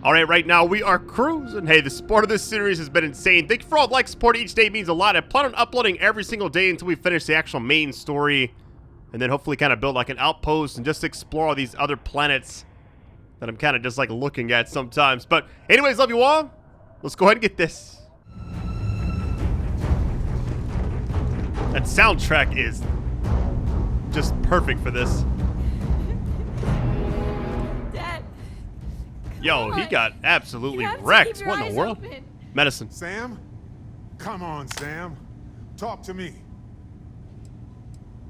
Alright, right now we are cruising. Hey, the support of this series has been insane. Thank you for all the like support. Each day means a lot. I plan on uploading every single day until we finish the actual main story. And then hopefully kind of build like an outpost and just explore all these other planets that I'm kind of just like looking at sometimes. But anyways, love you all. Let's go ahead and get this. That soundtrack is just perfect for this. Dad. Yo, he got absolutely wrecked. What in the world? Open. Medicine. Sam? Come on, Sam. Talk to me.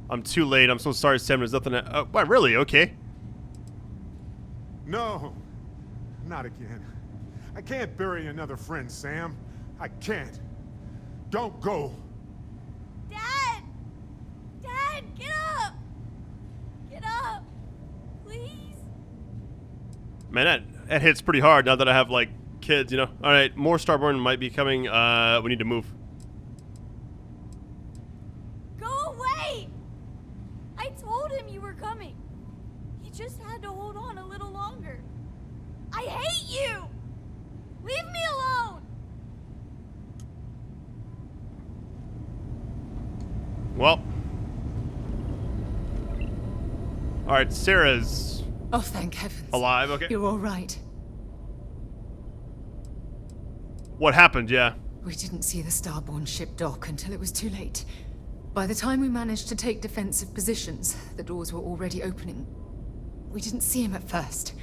I'm too late. I'm so sorry, Sam. There's nothing to... what, really? Okay. No. Not again. I can't bury another friend, Sam. I can't. Don't go. Dad! Dad, get up! Get up! Please? Man, that hits pretty hard now that I have, like, kids, you know? Alright, more Starborn might be coming. We need to move. Go away! I told him you were coming. He just had to hold on a little longer. I hate you! Leave me alone! Well. Alright, Sarah's Oh, thank heavens. alive, okay. You're all right. What happened, yeah? We didn't see the Starborn ship dock until it was too late. By the time we managed to take defensive positions, the doors were already opening. We didn't see him at first.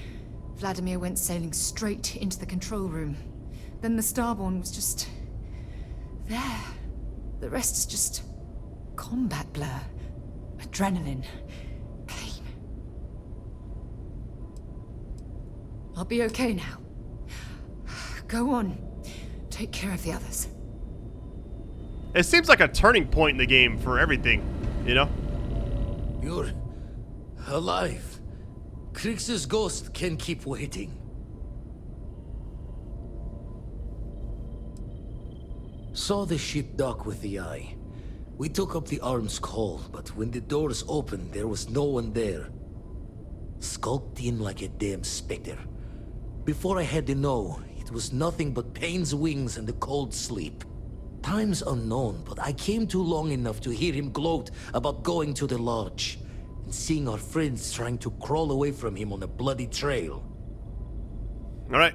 Vladimir went sailing straight into the control room. Then the Starborn was just... there. The rest is just... combat blur. Adrenaline. Pain. I'll be okay now. Go on. Take care of the others. It seems like a turning point in the game for everything, you know? You're alive. Krix's ghost can keep waiting. Saw the ship dock with the eye. We took up the arms call, but when the doors opened, there was no one there. Skulked in like a damn specter. Before I had to know, it was nothing but pain's wings and a cold sleep. Time's unknown, but I came too long enough to hear him gloat about going to the lodge and seeing our friends trying to crawl away from him on a bloody trail. Alright.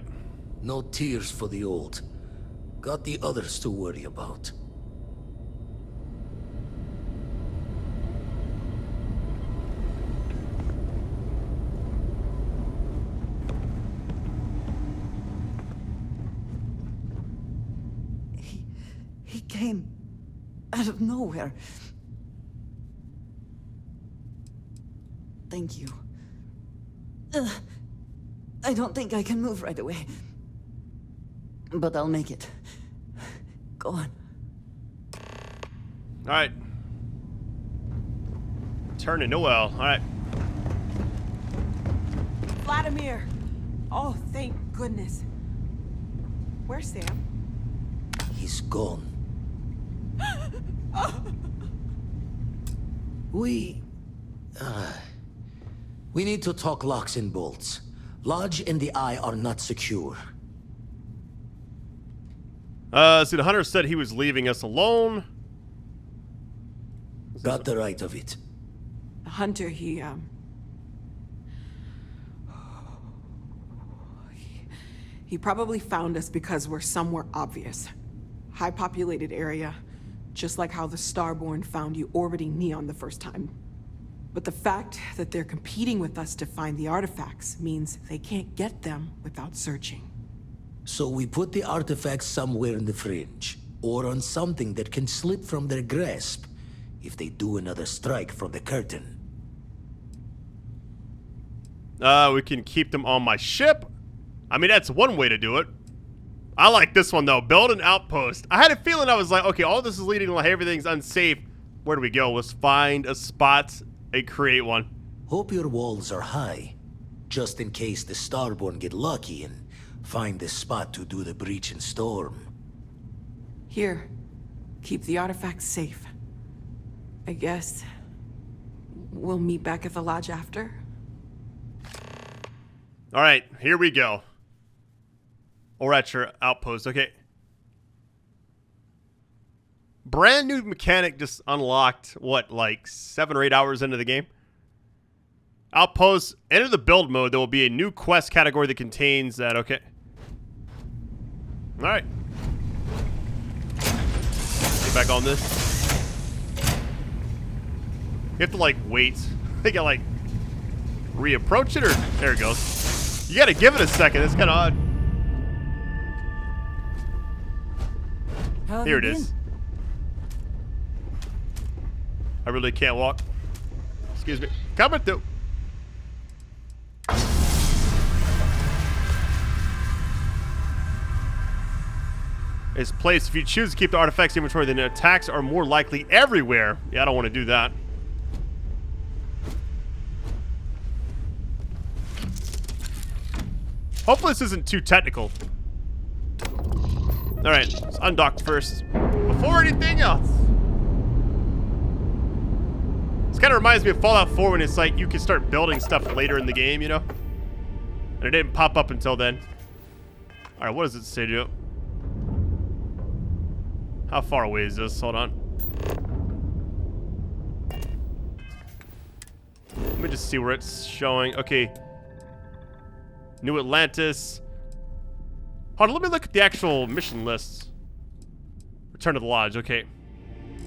No tears for the old. Got the others to worry about. He came out of nowhere. Thank you. I don't think I can move right away. But I'll make it. Go on. Alright. Turning Noel. Alright. Vladimir! Oh, thank goodness. Where's Sam? He's gone. We need to talk locks and bolts. Lodge and the Eye are not secure. See, the hunter said he was leaving us alone. Got the right of it. The hunter, he probably found us because we're somewhere obvious. High populated area, just like how the Starborn found you orbiting Neon the first time. But the fact that they're competing with us to find the artifacts means they can't get them without searching. So we put the artifacts somewhere in the fringe, or on something that can slip from their grasp if they do another strike from the curtain. We can keep them on my ship. I mean, that's one way to do it. I like this one, though. Build an outpost. I had a feeling I was like, okay, all this is leading to like everything's unsafe. Where do we go? Let's find a spot and create one. Hope your walls are high, just in case the Starborn get lucky and find the spot to do the breach and storm. Here, keep the artifacts safe. I guess we'll meet back at the lodge after. All right, here we go. Or at your outpost. Okay. Brand new mechanic just unlocked, what, like 7 or 8 hours into the game? Outposts, enter the build mode. There will be a new quest category that contains that. Okay. Alright. Get back on this. You have to, like, wait. I think I, like, reapproach it, or... There it goes. You gotta give it a second. It's kind of odd. Here it is. I really can't walk. Excuse me. Coming through. Is placed. If you choose to keep the artifacts inventory, then attacks are more likely everywhere. Yeah, I don't want to do that. Hopefully this isn't too technical. Alright, let's undock first. Before anything else. This kind of reminds me of Fallout 4 when it's like you can start building stuff later in the game, you know? And it didn't pop up until then. Alright, what does it say, Joe? How far away is this? Hold on. Let me just see where it's showing. Okay. New Atlantis. Hold on, let me look at the actual mission lists. Return to the lodge, okay.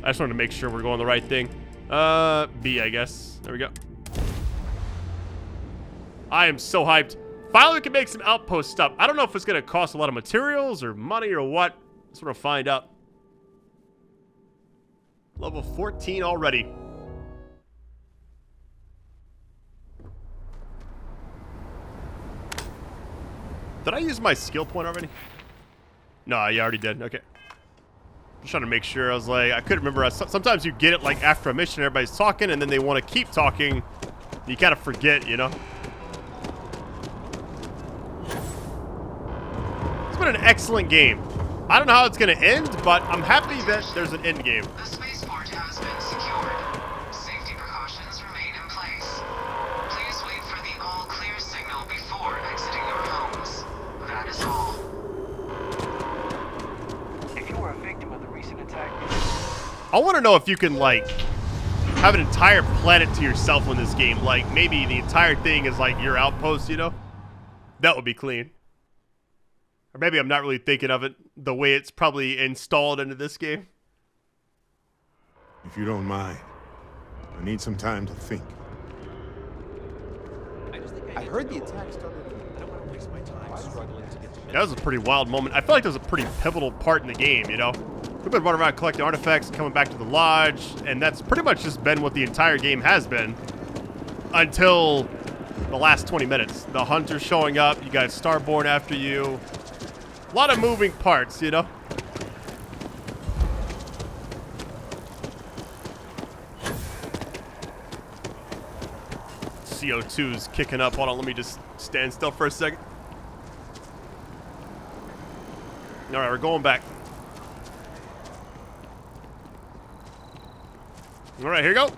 I just wanted to make sure we're going the right thing. B, I guess. There we go. I am so hyped. Finally, we can make some outpost stuff. I don't know if it's going to cost a lot of materials or money or what. Let's sort of find out. Level 14 already. Did I use my skill point already? No, you already did. Okay. Just trying to make sure. I was like, I couldn't remember. Sometimes you get it like after a mission, everybody's talking, and then they want to keep talking. You kind of forget, you know? It's been an excellent game. I don't know how it's going to end, but I'm happy that there's an end game. The spaceport has been secured. Safety precautions remain in place. Please wait for the all-clear signal before exiting your homes. That is all. If you were a victim of the recent attack... I want to know if you can, like, have an entire planet to yourself in this game. Like, maybe the entire thing is, like, your outpost, you know? That would be clean. Or maybe I'm not really thinking of it the way it's probably installed into this game. If you don't mind, I need some time to think. I heard the attack started. I don't want to waste my time struggling to get to. That was a pretty wild moment. I feel like that was a pretty pivotal part in the game, you know? We've been running around collecting artifacts, coming back to the lodge, and that's pretty much just been what the entire game has been. Until the last 20 minutes. The hunter's showing up, you got Starborn after you. A lot of moving parts, you know? CO2's kicking up. Hold on, let me just stand still for a second. Alright, we're going back. Alright, here you go.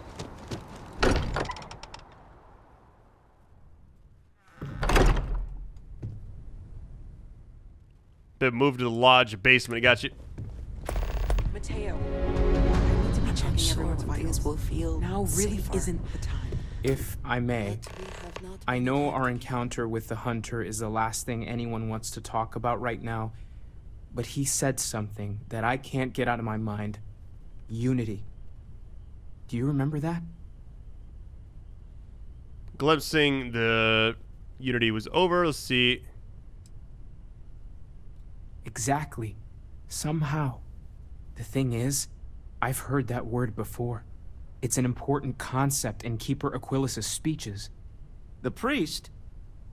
Been moved to the lodge basement. I got you. Mateo, I need to be checking everyone's vitals. Will feel Now really safer. isn't the time. If I may, But we have not I been know able- our encounter with the hunter is the last thing anyone wants to talk about right now, but he said something that I can't get out of my mind. Unity. Do you remember that? Glimpsing the Unity was over. Let's see. Exactly. Somehow. The thing is, I've heard that word before. It's an important concept in Keeper Aquilas's speeches. The priest?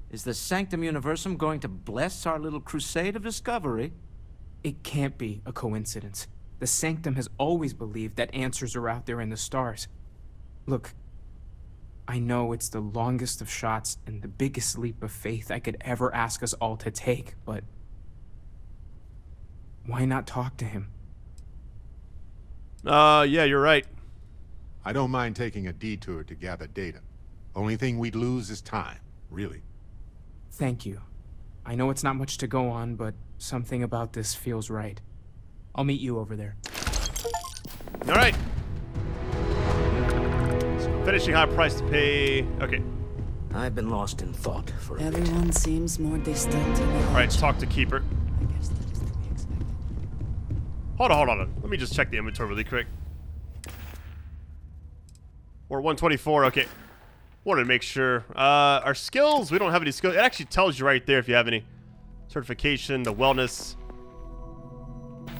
Is the Sanctum Universum going to bless our little crusade of discovery? It can't be a coincidence. The Sanctum has always believed that answers are out there in the stars. Look, I know it's the longest of shots and the biggest leap of faith I could ever ask us all to take, but why not talk to him? Yeah, you're right. I don't mind taking a detour to gather data. Only thing we'd lose is time, really. Thank you. I know it's not much to go on, but something about this feels right. I'll meet you over there. All right. So finishing high price to pay. Okay. I've been lost in thought for a bit. Everyone seems more distant. All right, let's talk to Keeper. I guess that is to be expected. Hold on. Let me just check the inventory really quick. We're 124. Okay. Wanted to make sure. Our skills, we don't have any skills. It actually tells you right there if you have any. Certification, the wellness.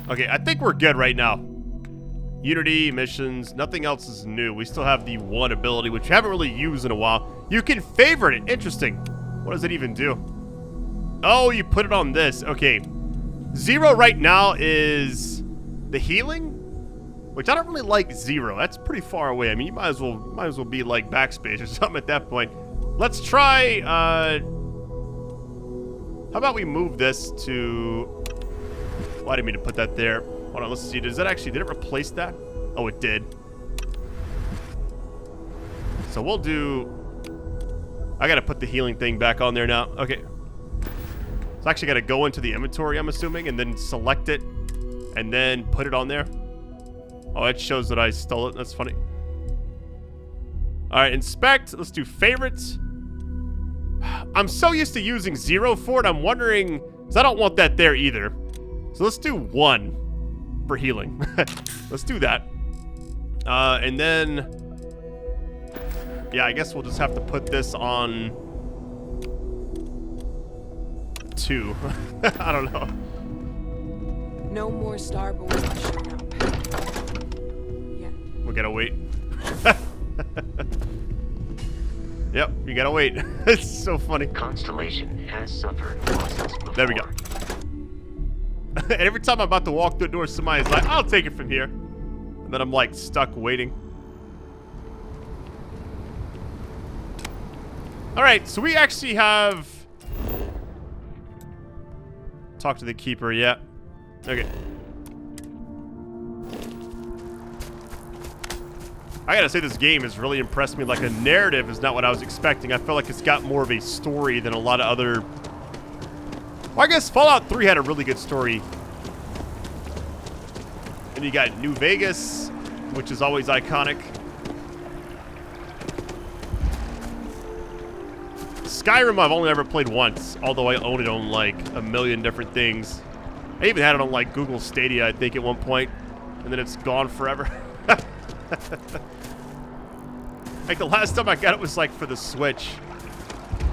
Okay, I think we're good right now. Unity, missions, nothing else is new. We still have the one ability, which we haven't really used in a while. You can favorite it. Interesting. What does it even do? Oh, you put it on this. Okay. 0 right now is the healing, which I don't really like 0. That's pretty far away. I mean, you might as well be like backspace or something at that point. Let's try, how about we move this to, well, I didn't mean to put that there. Hold on, let's see. Did it replace that? Oh, it did. So we'll do, I gotta put the healing thing back on there now. Okay. So I actually gotta go into the inventory, I'm assuming, and then select it, and then put it on there. Oh, it shows that I stole it. That's funny. All right, inspect. Let's do favorites. I'm so used to using 0 for it. I'm wondering, because I don't want that there either. So let's do 1 for healing. Let's do that. And then, yeah, I guess we'll just have to put this on 2. I don't know. No more Starborn showing up. Yeah. We gotta wait. Yep, you gotta wait. It's so funny. Constellation has suffered losses before. There we go. And every time I'm about to walk through the door, somebody's like, I'll take it from here. And then I'm like stuck waiting. Alright, so we actually have... Talk to the Keeper, yeah. Okay. I gotta say, this game has really impressed me. Like, a narrative is not what I was expecting. I feel like it's got more of a story than a lot of other... Well, I guess Fallout 3 had a really good story. And you got New Vegas, which is always iconic. Skyrim I've only ever played once, although I own it on like a million different things. I even had it on like Google Stadia, I think, at one point, and then it's gone forever. Like, the last time I got it was like for the Switch.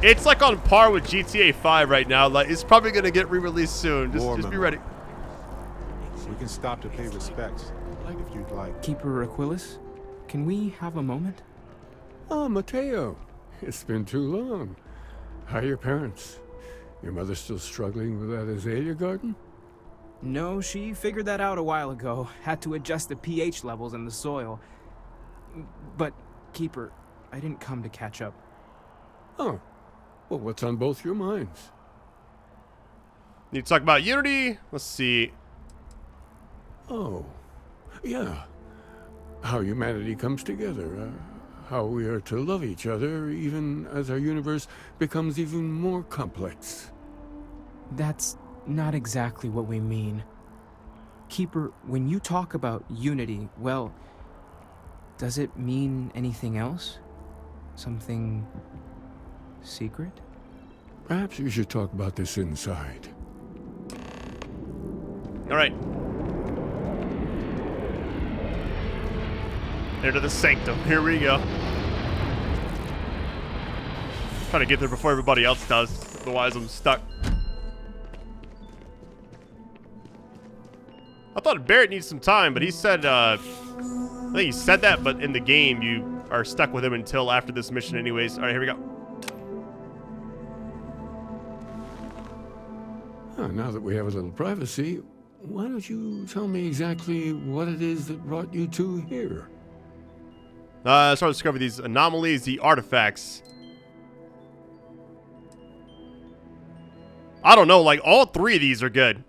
It's like on par with GTA 5 right now. Like, it's probably gonna get re-released soon. Just be ready. We can stop to pay respects, if you'd like. Keeper Aquilus, can we have a moment? Oh, Mateo. It's been too long. How are your parents? Your mother still struggling with that azalea garden? No, she figured that out a while ago. Had to adjust the pH levels in the soil. But, Keeper, I didn't come to catch up. Oh. Well, what's on both your minds? Need to talk about Unity? Let's see. Oh. Yeah. How humanity comes together. How we are to love each other, even as our universe becomes even more complex. That's not exactly what we mean. Keeper, when you talk about unity, well, does it mean anything else? Something secret? Perhaps we should talk about this inside. All right. Into the sanctum. Here we go. Trying to get there before everybody else does. Otherwise, I'm stuck. I thought Barrett needs some time, but he said, I think he said that, but in the game, you are stuck with him until after this mission anyways. All right, here we go. Oh, now that we have a little privacy, why don't you tell me exactly what it is that brought you two here? Started to discover these anomalies, the artifacts. I don't know, like, all 3 of these are good.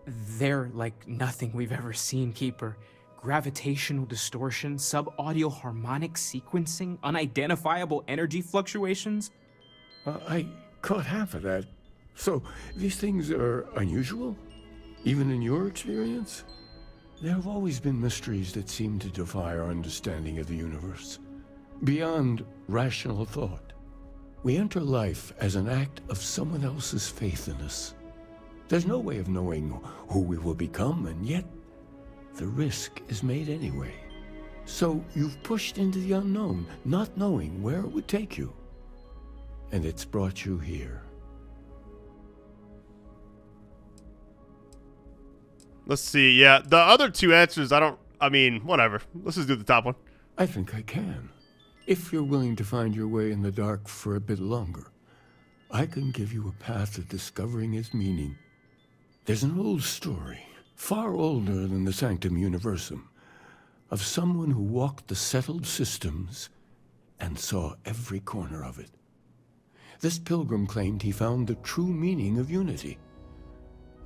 They're like nothing we've ever seen, Keeper. Gravitational distortion, sub-audio harmonic sequencing, unidentifiable energy fluctuations. I caught half of that. So, these things are unusual? Even in your experience? There have always been mysteries that seem to defy our understanding of the universe. Beyond rational thought. We enter life as an act of someone else's faith in us. There's no way of knowing who we will become, and yet the risk is made anyway. So you've pushed into the unknown, not knowing where it would take you. And it's brought you here. Let's see. Yeah, the other two answers, I mean, whatever. Let's just do the top one. I think I can. If you're willing to find your way in the dark for a bit longer, I can give you a path of discovering its meaning. There's an old story, far older than the Sanctum Universum, of someone who walked the settled systems and saw every corner of it. This pilgrim claimed he found the true meaning of unity.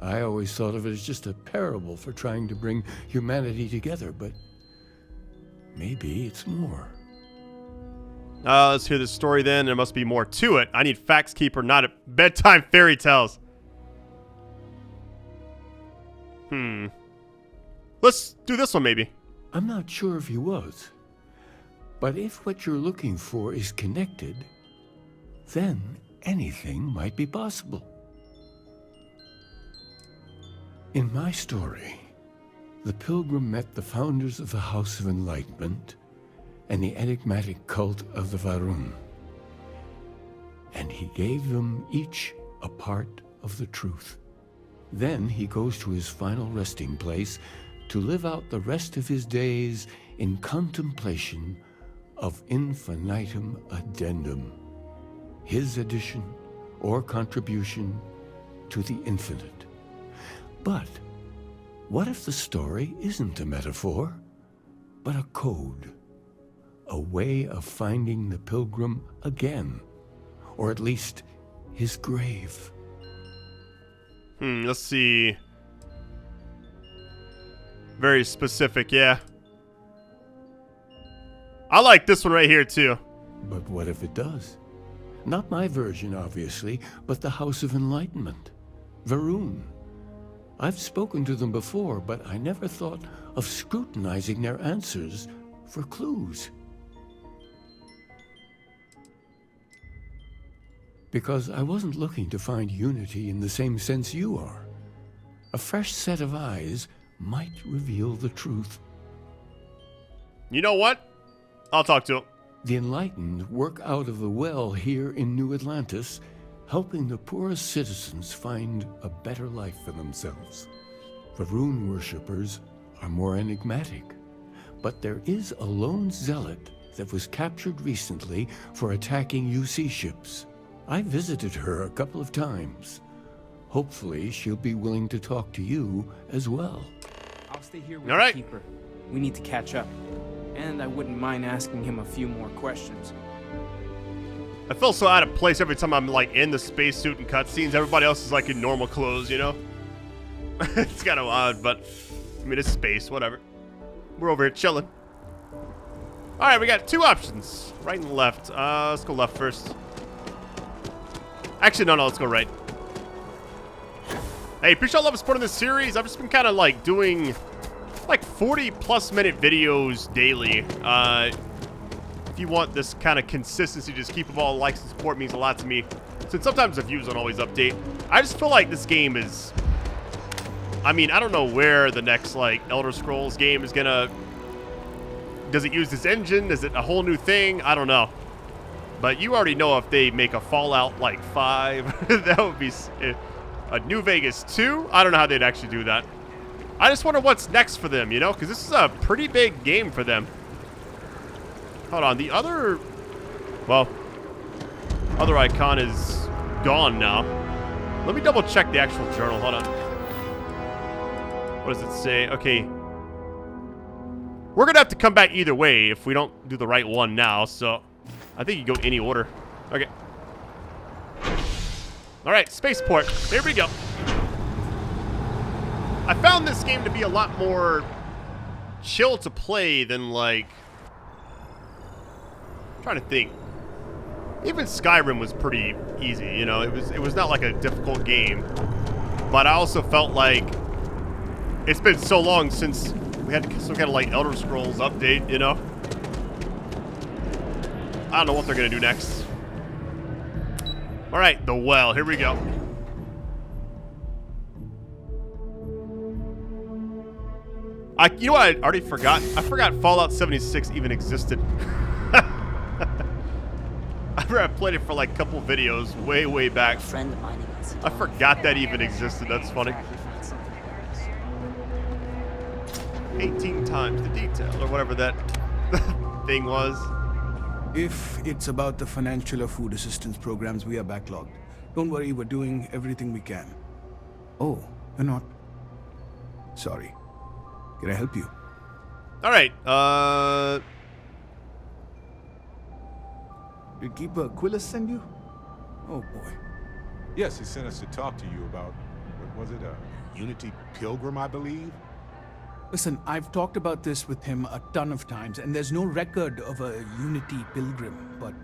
I always thought of it as just a parable for trying to bring humanity together, but maybe it's more. Let's hear this story then. There must be more to it. I need Facts Keeper, not a bedtime fairy tales. Let's do this one, maybe. I'm not sure if he was. But if what you're looking for is connected, then anything might be possible. In my story, the pilgrim met the founders of the House of Enlightenment and the enigmatic cult of the Varun. And he gave them each a part of the truth. Then he goes to his final resting place to live out the rest of his days in contemplation of infinitum addendum, his addition or contribution to the infinite. But what if the story isn't a metaphor, but a code? A way of finding the pilgrim again, or at least his grave. Let's see. Very specific, yeah. I like this one right here, too. But what if it does? Not my version, obviously, but the House of Enlightenment. Varun. I've spoken to them before, but I never thought of scrutinizing their answers for clues. Because I wasn't looking to find unity in the same sense you are. A fresh set of eyes might reveal the truth. You know what? I'll talk to him. The Enlightened work out of the well here in New Atlantis, helping the poorest citizens find a better life for themselves. Varun worshippers are more enigmatic, but there is a lone zealot that was captured recently for attacking UC ships. I visited her a couple of times. Hopefully, she'll be willing to talk to you as well. I'll stay here with All the right. Keeper. We need to catch up. And I wouldn't mind asking him a few more questions. I feel so out of place every time I'm like in the spacesuit and cutscenes. Everybody else is like in normal clothes, you know? It's kind of odd, but I mean, it's space, whatever. We're over here chilling. All right, we got two options, right and left. Let's go left first. Actually, no, let's go right. Hey, appreciate all love and support in this series. I've just been kind of like doing like 40+ minute videos daily. If you want this kind of consistency, just keep up all the likes and support means a lot to me. Since sometimes the views don't always update. I just feel like this game is, I mean, I don't know where the next like Elder Scrolls game is gonna, does it use this engine? Is it a whole new thing? I don't know. But you already know if they make a Fallout like 5, that would be a New Vegas 2. I don't know how they'd actually do that. I just wonder what's next for them, you know? Because this is a pretty big game for them. Hold on, the other, well, other icon is gone now. Let me double check the actual journal, hold on. What does it say? Okay. We're gonna have to come back either way if we don't do the right one now, so I think you go any order. Okay. All right, spaceport. Here we go. I found this game to be a lot more chill to play than like, I'm trying to think. Even Skyrim was pretty easy, you know. It was not like a difficult game. But I also felt like it's been so long since we had some kind of like Elder Scrolls update, you know. I don't know what they're gonna do next. All right, the well. Here we go. You know what? I already forgot. I forgot Fallout 76 even existed. I played it for like a couple videos way back. I forgot that even existed. That's funny. 18 times the detail, or whatever that thing was. If it's about the financial or food assistance programs, we are backlogged. Don't worry, we're doing everything we can. Oh, you're not. Sorry. Can I help you? All right. Did Keeper Quillis send you? Oh boy. Yes, he sent us to talk to you about, what was it, a Unity Pilgrim, I believe? Listen, I've talked about this with him a ton of times, and there's no record of a Unity Pilgrim. But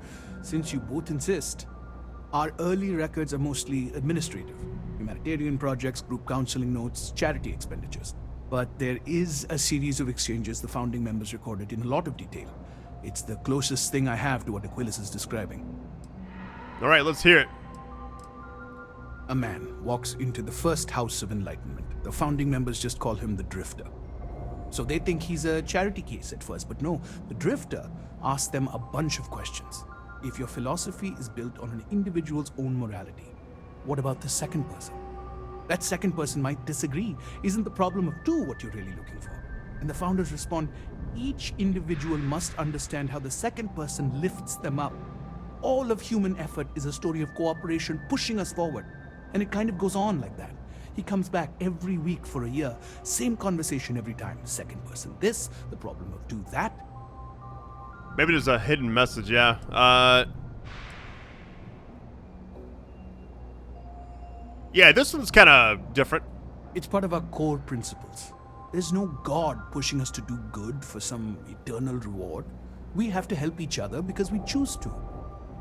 since you both insist, our early records are mostly administrative. Humanitarian projects, group counseling notes, charity expenditures. But there is a series of exchanges the founding members recorded in a lot of detail. It's the closest thing I have to what Aquilus is describing. All right, let's hear it. A man walks into the first house of Enlightenment. The founding members just call him the Drifter. So they think he's a charity case at first, but no, the Drifter asks them a bunch of questions. If your philosophy is built on an individual's own morality, what about the second person? That second person might disagree. Isn't the problem of two what you're really looking for? And the founders respond, each individual must understand how the second person lifts them up. All of human effort is a story of cooperation pushing us forward. And it kind of goes on like that. He comes back every week for a year. Same conversation every time. Second person this, the problem of two that. Maybe there's a hidden message, yeah. Yeah, this one's kind of different. It's part of our core principles. There's no God pushing us to do good for some eternal reward. We have to help each other because we choose to.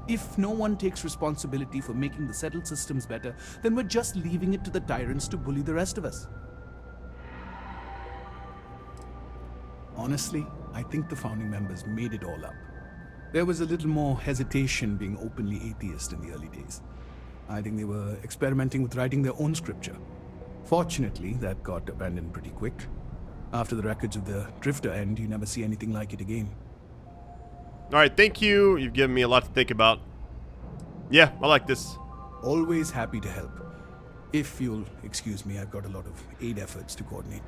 If no one takes responsibility for making the settled systems better, then we're just leaving it to the tyrants to bully the rest of us. Honestly, I think the founding members made it all up. There was a little more hesitation being openly atheist in the early days. I think they were experimenting with writing their own scripture. Fortunately, that got abandoned pretty quick. After the records of the Drifter end, you never see anything like it again. All right, thank you. You've given me a lot to think about. Yeah, I like this. Always happy to help. If you'll excuse me, I've got a lot of aid efforts to coordinate.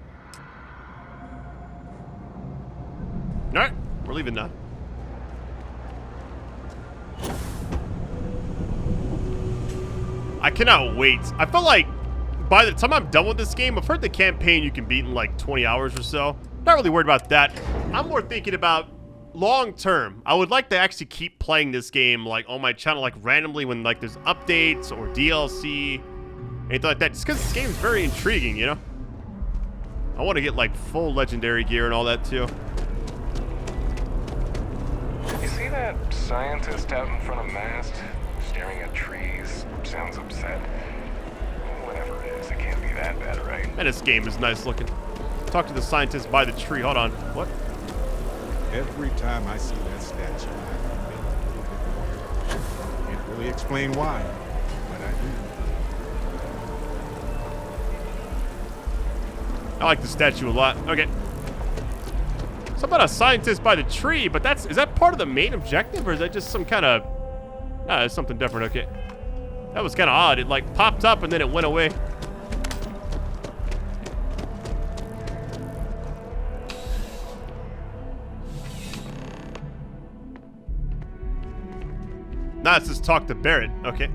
All right, we're leaving now. I cannot wait. I feel like by the time I'm done with this game, I've heard the campaign you can beat in like 20 hours or so. Not really worried about that. I'm more thinking about long term. I would like to actually keep playing this game like on my channel, like randomly when like there's updates or DLC, anything like that. Just because this game is very intriguing, you know? I want to get like full legendary gear and all that too. You see that scientist out in front of mast, staring at trees? Sounds upset. Whatever it is, it can't be that bad, right? And this game is nice looking. Talk to the scientist by the tree. Hold on. What? Every time I see that statue, I can't really explain why, but I do. I like the statue a lot. Okay. Something about a scientist by the tree, but is that part of the main objective, or is that just some kind of... it's something different. Okay. That was kind of odd. It like popped up and then it went away. Now it's just talk to Barrett. Okay.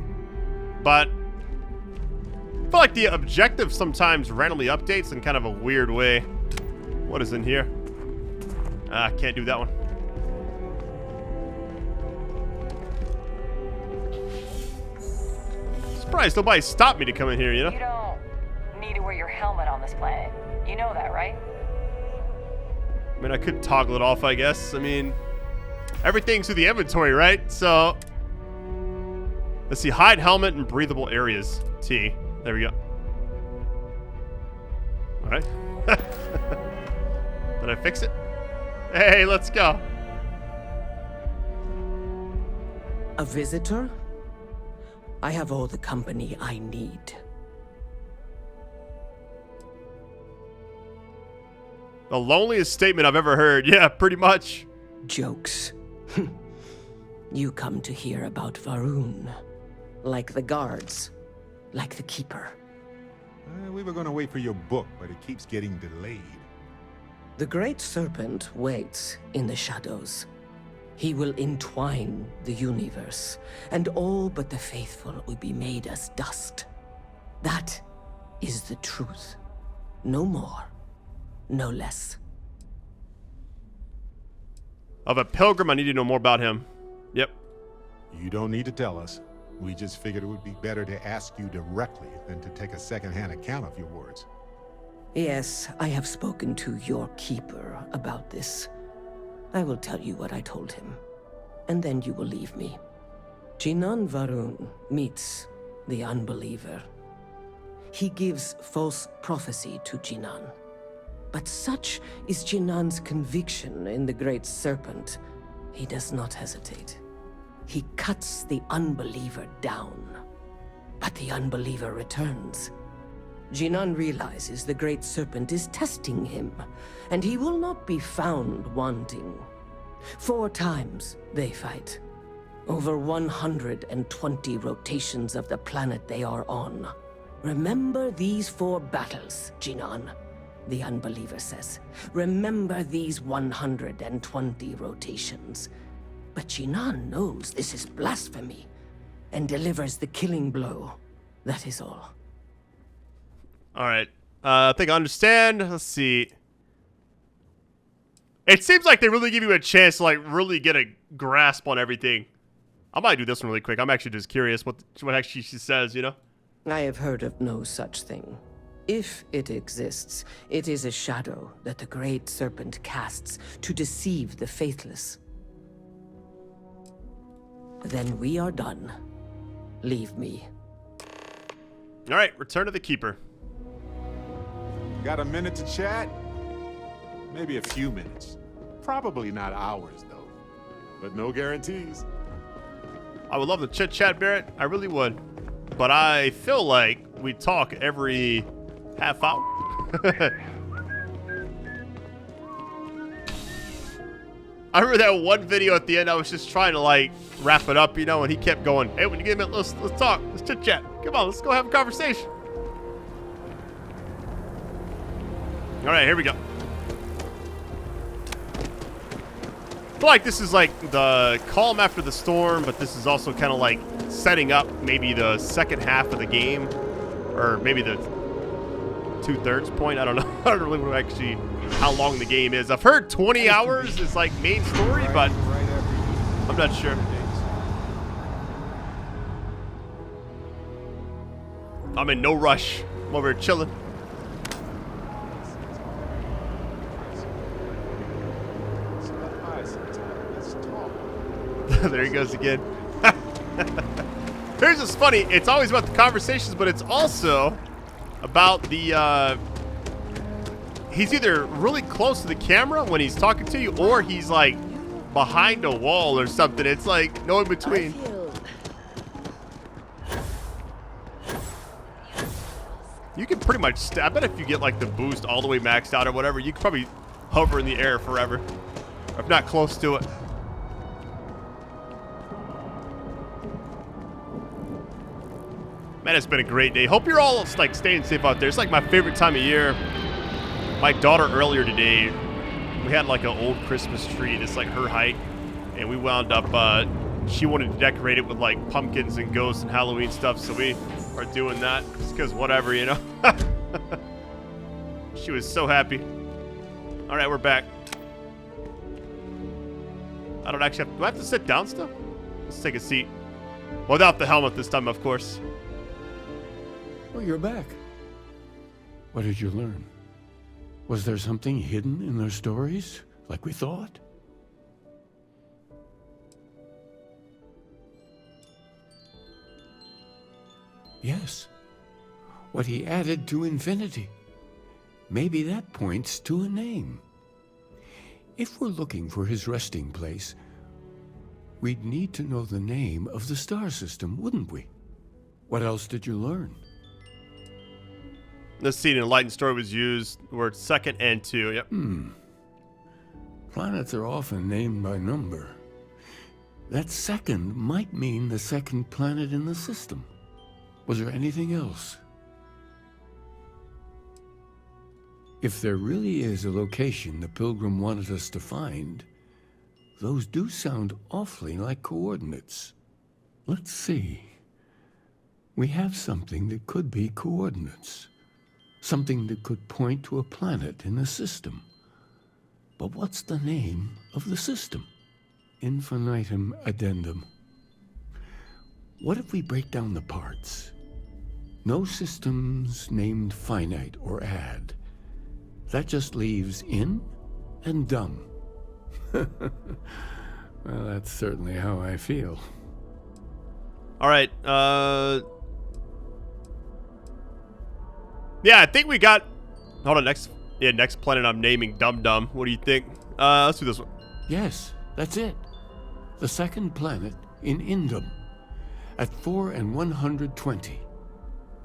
But I feel like the objective sometimes randomly updates in kind of a weird way. What is in here? I can't do that one. Surprised nobody stopped me to come in here, you know? You don't need to wear your helmet on this planet. You know that, right? I mean, I could toggle it off, I guess. I mean, everything's through the inventory, right? So, Let's see. Hide helmet and breathable areas. T. There we go. All right. Did I fix it? Hey, let's go. A visitor? I have all the company I need. The loneliest statement I've ever heard. Yeah, pretty much. Jokes. You come to hear about Varun. Like the guards. Like the Keeper. We were gonna wait for your book, but it keeps getting delayed. The Great Serpent waits in the shadows. He will entwine the universe, and all but the faithful will be made as dust. That is the truth. No more, no less. Of a pilgrim, I need to know more about him. Yep. You don't need to tell us. We just figured it would be better to ask you directly than to take a second-hand account of your words. Yes, I have spoken to your Keeper about this. I will tell you what I told him, and then you will leave me. Jinan Varun meets the unbeliever. He gives false prophecy to Jinan. But such is Jinan's conviction in the Great Serpent, he does not hesitate. He cuts the unbeliever down. But the unbeliever returns. Jinan realizes the Great Serpent is testing him, and he will not be found wanting. 4 times they fight. Over 120 rotations of the planet they are on. Remember these 4 battles, Jinan, the unbeliever says. Remember these 120 rotations. But Jinan knows this is blasphemy, and delivers the killing blow. That is all. All right. I think I understand. Let's see. It seems like they really give you a chance to like really get a grasp on everything. I might do this one really quick. I'm actually just curious what actually she says, you know? I have heard of no such thing. If it exists, it is a shadow that the Great Serpent casts to deceive the faithless. Then we are done. Leave me. All right, return to the Keeper. Got a minute to chat? Maybe a few minutes. Probably not hours, though. But no guarantees. I would love to chit-chat, Barrett. I really would. But I feel like we talk every half hour. I remember that one video at the end, I was just trying to, like, wrap it up, you know, and he kept going, hey, when you get a minute, let's talk. Let's chit-chat. Come on, let's go have a conversation. All right, here we go. I feel like this is like the calm after the storm, but this is also kind of like setting up maybe the second half of the game, or maybe the 2/3 point. I don't know. I don't really know actually how long the game is. I've heard 20 hours is like main story, but I'm not sure. I'm in no rush. I'm over here chilling. There he goes again. Here's what's funny. It's always about the conversations, but it's also about the, he's either really close to the camera when he's talking to you, or he's like behind a wall or something. It's like no in between. You can pretty much, I bet if you get like the boost all the way maxed out or whatever, you could probably hover in the air forever. Or if not close to it. Man, it's been a great day. Hope you're all like staying safe out there. It's like my favorite time of year. My daughter earlier today, we had like an old Christmas tree. It's like her height. And we wound up, she wanted to decorate it with like pumpkins and ghosts and Halloween stuff. So we are doing that just because whatever, you know. She was so happy. All right, we're back. I don't actually have, do I have to sit down still? Let's take a seat. Without the helmet this time, of course. Well, you're back. What did you learn? Was there something hidden in their stories, like we thought? Yes. What he added to infinity. Maybe that points to a name. If we're looking for his resting place, we'd need to know the name of the star system, wouldn't we? What else did you learn? This scene in Enlightenment story was used words second and 2. Yep. Planets are often named by number. That second might mean the second planet in the system. Was there anything else? If there really is a location the Pilgrim wanted us to find, those do sound awfully like coordinates. Let's see. We have something that could be coordinates. Something that could point to a planet in the system. But what's the name of the system? Infinitum addendum. What if we break down the parts? No systems named finite or add. That just leaves in and dum. Well, that's certainly how I feel. All right. Yeah, I think we got... Hold on, next planet I'm naming Dum Dum. What do you think? Let's do this one. Yes, that's it. The second planet in Indum. At 4 and 120.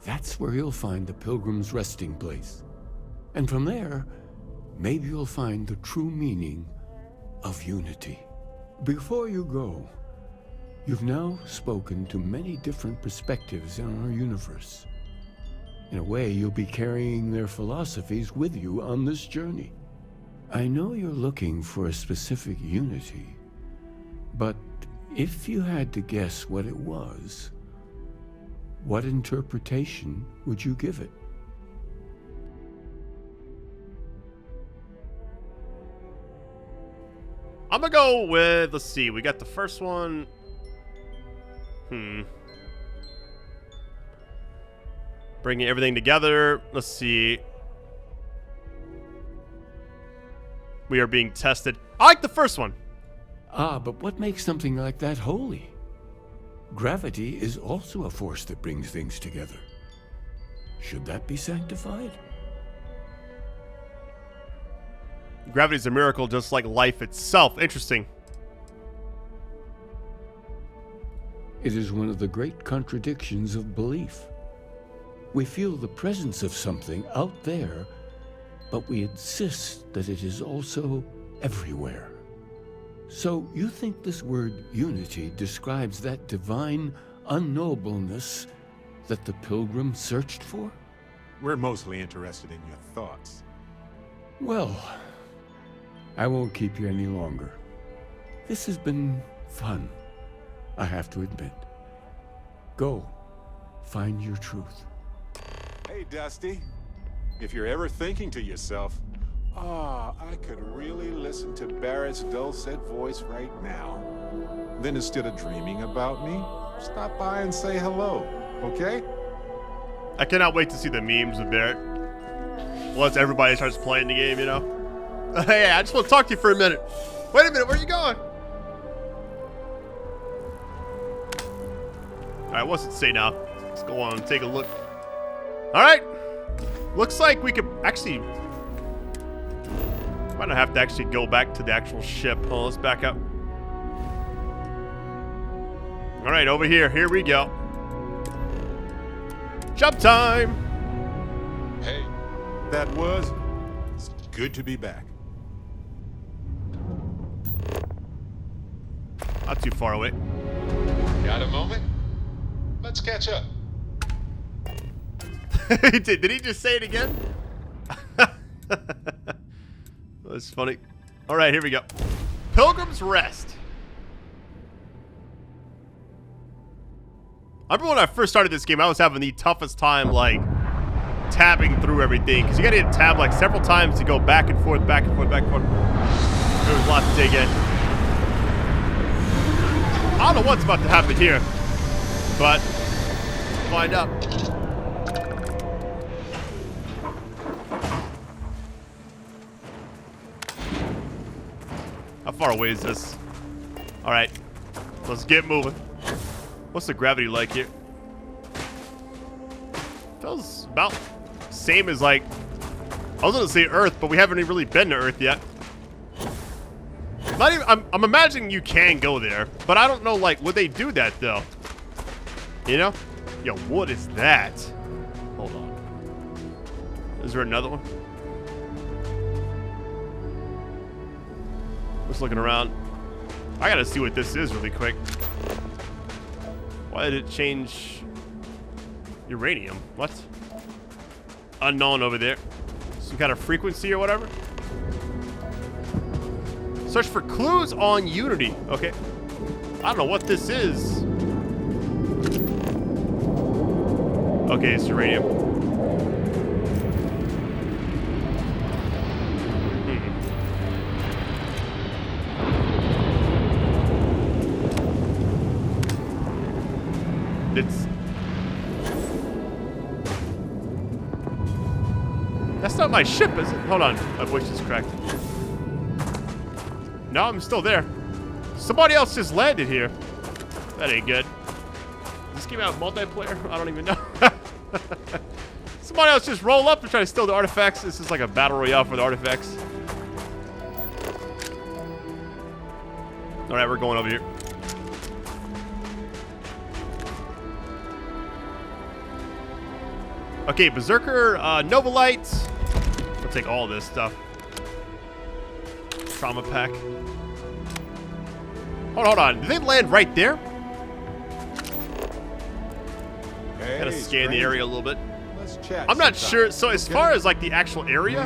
That's where you'll find the Pilgrim's resting place. And from there, maybe you'll find the true meaning of unity. Before you go, you've now spoken to many different perspectives in our universe. In a way, you'll be carrying their philosophies with you on this journey. I know you're looking for a specific unity, but if you had to guess what it was, what interpretation would you give it? I'm gonna go with, let's see, we got the first one. Bringing everything together. Let's see. We are being tested. I like the first one. Ah, but what makes something like that holy? Gravity is also a force that brings things together. Should that be sanctified? Gravity's a miracle just like life itself. Interesting. It is one of the great contradictions of belief. We feel the presence of something out there, but we insist that it is also everywhere. So you think this word unity describes that divine unknowableness that the Pilgrim searched for? We're mostly interested in your thoughts. Well, I won't keep you any longer. This has been fun, I have to admit. Go, find your truth. Hey, Dusty. If you're ever thinking to yourself, I could really listen to Barrett's dulcet voice right now, then instead of dreaming about me, stop by and say hello, okay? I cannot wait to see the memes with Barrett. Once everybody starts playing the game, you know? Hey, I just want to talk to you for a minute. Wait a minute, where are you going? Alright, what's it say now? Let's go on and take a look. Alright. Looks like we could actually... Might not have to actually go back to the actual ship. Oh, let's back up. Alright, over here. Here we go. Jump time! Hey, that was... It's good to be back. Not too far away. Got a moment? Let's catch up. Did he just say it again? That's funny. All right, here we go. Pilgrim's Rest. I remember when I first started this game, I was having the toughest time, like, tabbing through everything. Because you got to hit tab, like, several times to go back and forth, back and forth, back and forth. There was a lot to dig in. I don't know what's about to happen here, but we'll find out. How far away is this? All right, let's get moving. What's the gravity like here? feels about same as like, I was gonna say Earth, but we haven't really been to Earth yet. Not even, I'm imagining you can go there, but I don't know, like, would they do that though? You know? Yo, what is that? Hold on. Is there another one? Just looking around. I gotta see what this is really quick. Why did it change uranium? What? Unknown over there. Some kind of frequency or whatever? Search for clues on Unity. Okay. I don't know what this is. Okay, it's uranium. That's not my ship, is it? Hold on. My voice just cracked. No, I'm still there. Somebody else just landed here. That ain't good. This game out multiplayer? I don't even know. Somebody else just roll up and try to steal the artifacts. This is like a battle royale for the artifacts. Alright, we're going over here. Okay, Berserker, Novolite. I'll take all this stuff. Trauma pack. Hold on. Did they land right there? Hey, gotta scan the area a little bit. Let's chat. I'm not sure. So as far as like the actual area,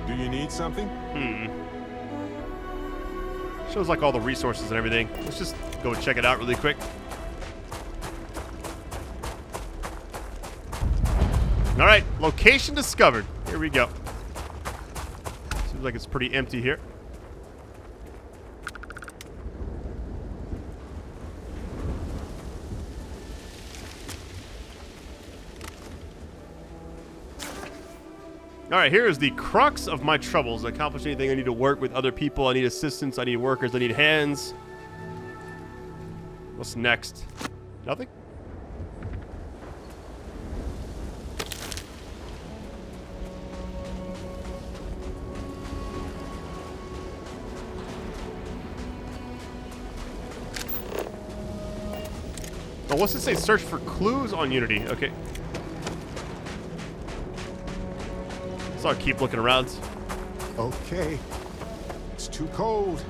do you need something? Shows like all the resources and everything. Let's just go check it out really quick. All right, location discovered. Here we go. Seems like it's pretty empty here. All right, here is the crux of my troubles. Accomplish anything, I need to work with other people. I need assistance. I need workers. I need hands. What's next? Nothing? Oh, what's it say? Search for clues on Unity. Okay. So I'll keep looking around. Okay. It's too cold.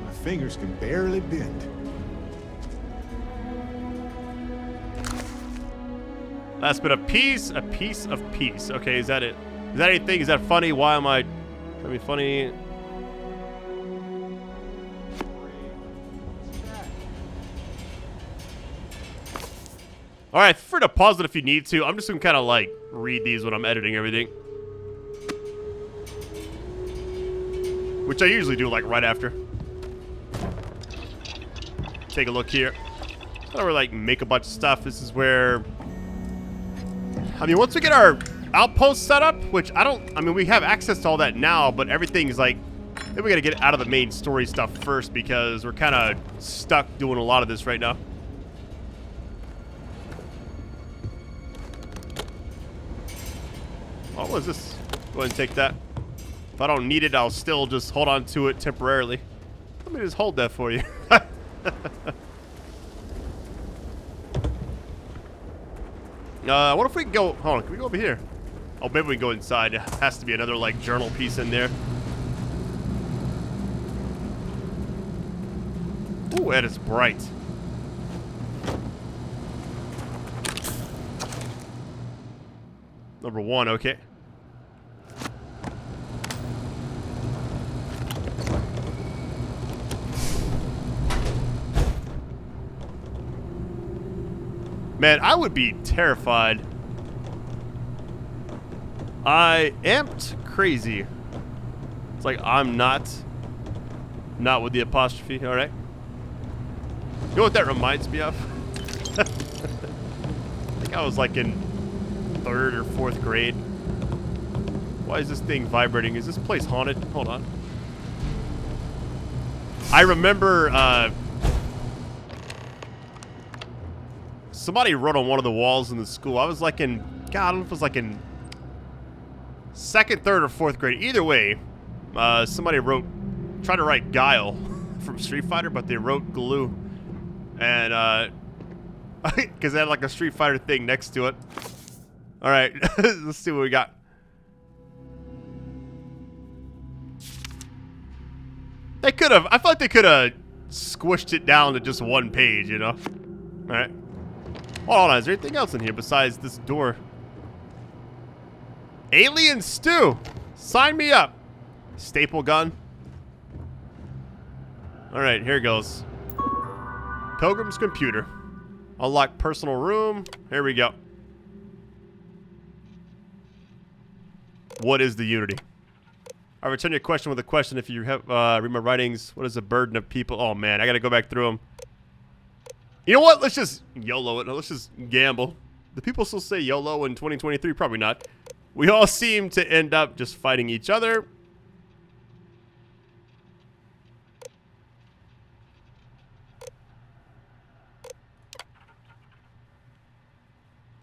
My fingers can barely bend. Last bit of peace, a piece of peace. Okay, is that it? Is that anything? Is that funny? Why am I trying to be funny? All right, feel free to pause it if you need to. I'm just gonna kind of like read these when I'm editing everything, which I usually do like right after. Take a look here. I don't really like make a bunch of stuff. This is where, I mean, once we get our outpost set up, which I mean, we have access to all that now, but everything's like, then we gotta get out of the main story stuff first because we're kind of stuck doing a lot of this right now. Oh, what is this? Go ahead and take that. If I don't need it, I'll still just hold on to it temporarily. Let me just hold that for you. What if we can go... Hold on, can we go over here? Oh, maybe we can go inside. There has to be another, like, journal piece in there. Ooh, that is bright. Number 1, okay. Man, I would be terrified. I amped crazy. It's like I'm not with the apostrophe, all right? You know what that reminds me of? I think I was like in 3rd or 4th grade. Why is this thing vibrating? Is this place haunted? Hold on. I remember somebody wrote on one of the walls in the school. I was like in God, I don't know if it was like in 2nd, 3rd, or 4th grade. Either way, somebody tried to write Guile from Street Fighter, but they wrote glue. And, because they had like a Street Fighter thing next to it. All right, let's see what we got. They could have, I feel like they could have squished it down to just one page, you know? All right. Hold on, is there anything else in here besides this door? Alien stew! Sign me up! Staple gun. Alright, here goes. Pilgrim's computer. Unlock personal room. Here we go. What is the Unity? I return your question with a question. If you have read my writings, what is the burden of people? Oh man, I gotta go back through them. You know what? Let's just YOLO it. Let's just gamble. Do people still say YOLO in 2023? Probably not. We all seem to end up just fighting each other.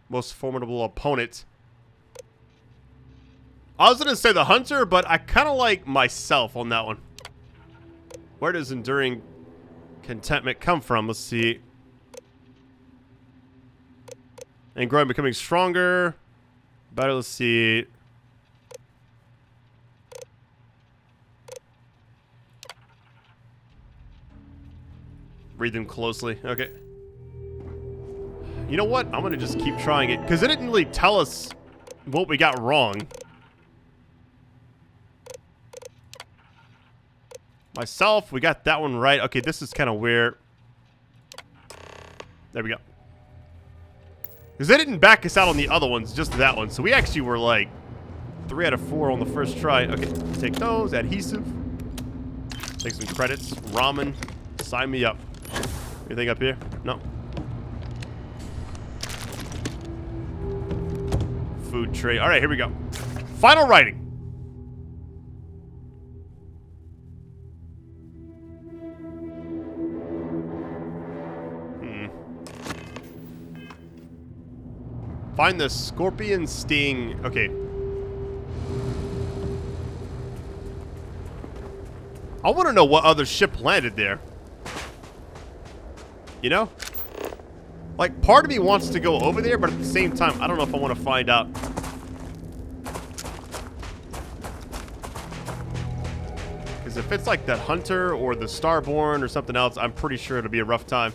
Most formidable opponent. I was gonna say the hunter, but I kind of like myself on that one. Where does enduring contentment come from? Let's see. And growing, becoming stronger. Better, let's see. Read them closely. Okay. You know what? I'm gonna just keep trying it, because it didn't really tell us what we got wrong. Myself, we got that one right. Okay, this is kind of weird. There we go. Because they didn't back us out on the other ones, just that one. So we actually were like 3 out of 4 on the first try. Okay, take those. Adhesive. Take some credits. Ramen. Sign me up. Anything up here? No. Food tray. All right, here we go. Final writing. Find the scorpion sting. Okay. I want to know what other ship landed there. You know? Like, part of me wants to go over there, but at the same time, I don't know if I want to find out. Because if it's like that hunter or the Starborn or something else, I'm pretty sure it'll be a rough time.